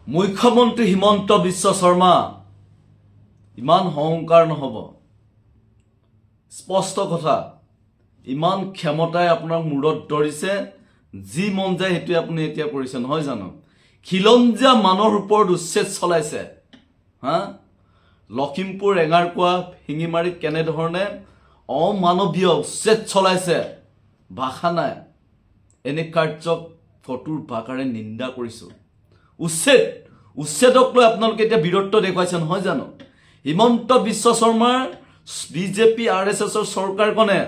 মুখ্যমন্ত্ৰী হিমন্ত বিশ্ব শৰ্মা ইমান হংকাৰ নহব স্পষ্ট কথা ইমান ক্ষমতাই আপোনাৰ মূৰত ধৰিছে যি মন যায় হেতু আপুনি এতিয়া কৰিছে নহয় জানো খিলঞ্জীয়া মানুহৰ ওপৰত উচ্ছেদ চলাইছে হা লখিমপুৰ এঙাৰকুৱা হিঙিমাৰীত কেনে ধৰণে অমানৱীয় উচ্ছেদ চলাইছে ভাষা নাই এনে কাৰ্যক ফটোৰ ভাষাৰে নিন্দা কৰিছো উচ্ছেদক লৈ আপোনালোকে এতিয়া বীৰত্ব দেখুৱাইছে নহয় জানো হিমন্ত বিশ্ব শৰ্মাৰ বিজেপি আৰএছএছৰ চৰকাৰখনে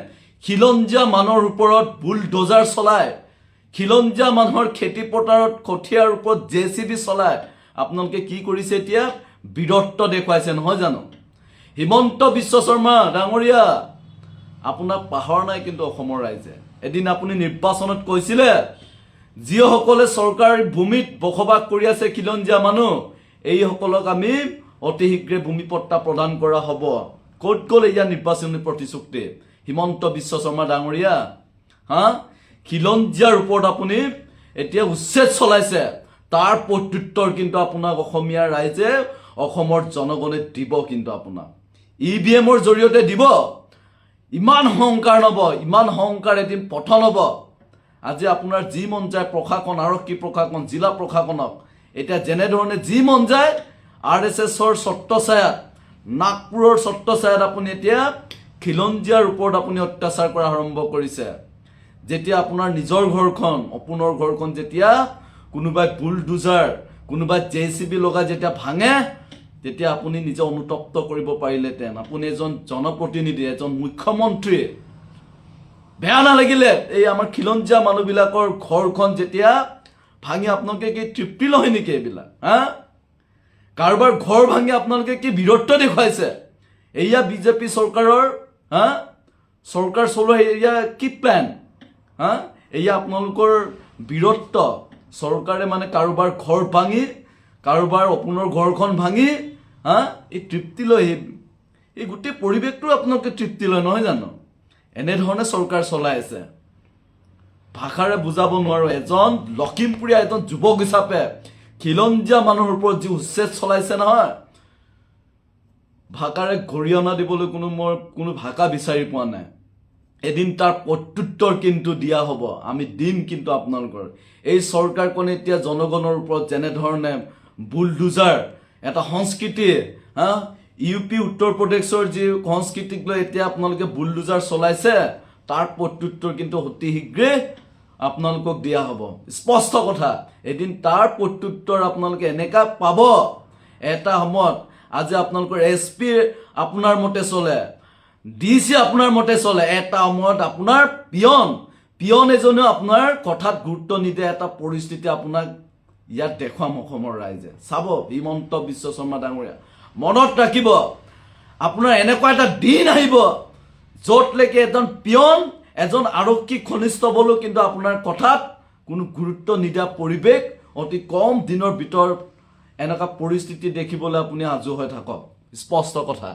খিলঞ্জীয়া মানুহৰ ওপৰত বুলডোজাৰ চলায় খিলঞ্জীয়া মানুহৰ খেতি পথাৰত কঠিয়াৰ ওপৰত জেচিবি চলায় আপোনালোকে কি কৰিছে এতিয়া বীৰত্ব দেখুৱাইছে নহয় জানো হিমন্ত বিশ্ব শৰ্মা ডাঙৰীয়া আপোনাক পাহৰা নাই কিন্তু অসমৰ ৰাইজে এদিন আপুনি নিৰ্বাচনত কৈছিলে যিসকলে চৰকাৰী ভূমিত বসবাস কৰি আছে খিলঞ্জীয়া মানুহ এইসকলক আমি অতি শীঘ্ৰে ভূমিপট্টা প্ৰদান কৰা হ'ব ক'ত গ'ল এয়া নিৰ্বাচনী প্ৰতিশ্ৰুতি হিমন্ত বিশ্ব শৰ্মা ডাঙৰীয়া হা খিলঞ্জীয়াৰ ওপৰত আপুনি এতিয়া উচ্ছেদ চলাইছে তাৰ প্ৰত্যুত্তৰ কিন্তু আপোনাক অসমীয়া ৰাইজে অসমৰ জনগণে দিব কিন্তু আপোনাক ইভিএমৰ জৰিয়তে দিব ইমান হংকাৰ নব ইমান হংকাৰ এদিন পঠন হ'ব আজি আপোনাৰ যি মন যায় প্ৰশাসন আৰক্ষী প্ৰশাসন জিলা প্ৰশাসনক এতিয়া যেনেধৰণে যি মন যায় আৰএছএছৰ ছত্ৰছায়াত নাগপুৰৰ ছত্ৰছায়াত আপুনি এতিয়া খিলঞ্জীয়াৰ ওপৰত আপুনি অত্যাচাৰ কৰা আৰম্ভ কৰিছে যেতিয়া আপোনাৰ নিজৰ ঘৰখন অপুনৰ ঘৰখন যেতিয়া কোনোবাই বুলডোজাৰ কোনোবাই জেচিবি লগাই যেতিয়া ভাঙে তেতিয়া আপুনি নিজে অনুতপ্ত কৰিব পাৰিলেহেঁতেন আপুনি এজন জনপ্ৰতিনিধি এজন মুখ্যমন্ত্ৰী বেয়া নালাগিলে এই আমাৰ খিলঞ্জীয়া মানুহবিলাকৰ ঘৰখন যেতিয়া ভাঙি আপোনালোকে কি তৃপ্তি লয় নেকি এইবিলাক হা কাৰোবাৰ ঘৰ ভাঙি আপোনালোকে কি বীৰত্ব দেখুৱাইছে এয়া বিজেপি চৰকাৰৰ হা চৰকাৰ চলোৱা এয়া কি প্লেন হা এয়া আপোনালোকৰ বীৰত্ব চৰকাৰে মানে কাৰোবাৰ ঘৰ ভাঙি কাৰোবাৰ অপুনৰ ঘৰখন ভাঙি হা এই তৃপ্তি লয় এই গোটেই পৰিৱেশটো আপোনালোকে তৃপ্তি লয় নহয় জানো এনেধৰণে চৰকাৰ চলাই আছে ভাষাৰে বুজাব নোৱাৰো এজন লখিমপুৰীয়া এজন যুৱক হিচাপে খিলঞ্জীয়া মানুহৰ ওপৰত যি উচ্ছেদ চলাইছে নহয় ভাষাৰে গৰিহণা দিবলৈ কোনো ভাষা বিচাৰি পোৱা নাই এদিন তাৰ প্ৰত্যুত্তৰ কিন্তু দিয়া হ'ব আমি দিম কিন্তু আপোনালোকৰ এই চৰকাৰখনে এতিয়া জনগণৰ ওপৰত যেনেধৰণে বুলডোজাৰ এটা সংস্কৃতি হা ইউপি উত্তৰ প্ৰদেশৰ যি সংস্কৃতিক লৈ এতিয়া আপোনালোকে বুলডোজাৰ চলাইছে তাৰ প্ৰত্যুত্তৰ কিন্তু অতি শীঘ্ৰে আপোনালোকক দিয়া হ'ব স্পষ্ট কথা এদিন তাৰ প্ৰত্যুত্তৰ আপোনালোকে এনেকা পাব এটা সময়ত আজি আপোনালোকৰ এছপি আপোনাৰ মতে চলে ডিচি আপোনাৰ মতে চলে এটা সময়ত আপোনাৰ পিয়ন এজনেও আপোনাৰ কথাত গুৰুত্ব নিদিয়ে এটা পৰিস্থিতি আপোনাক ইয়াত দেখুৱাম অসমৰ ৰাইজে চাব হিমন্ত বিশ্ব শৰ্মা ডাঙৰীয়া মনত ৰাখিব আপোনাৰ এনেকুৱা এটা দিন আহিব য'তলৈকে এজন পিয়ন এজন আৰক্ষী ঘনিষ্ঠ বলো কিন্তু আপোনাৰ কথাত কোনো গুৰুত্ব নিদিয়া পৰিৱেশ অতি কম দিনৰ ভিতৰত এনেকুৱা পৰিস্থিতি দেখিবলৈ আপুনি সাজু হৈ থাকক স্পষ্ট কথা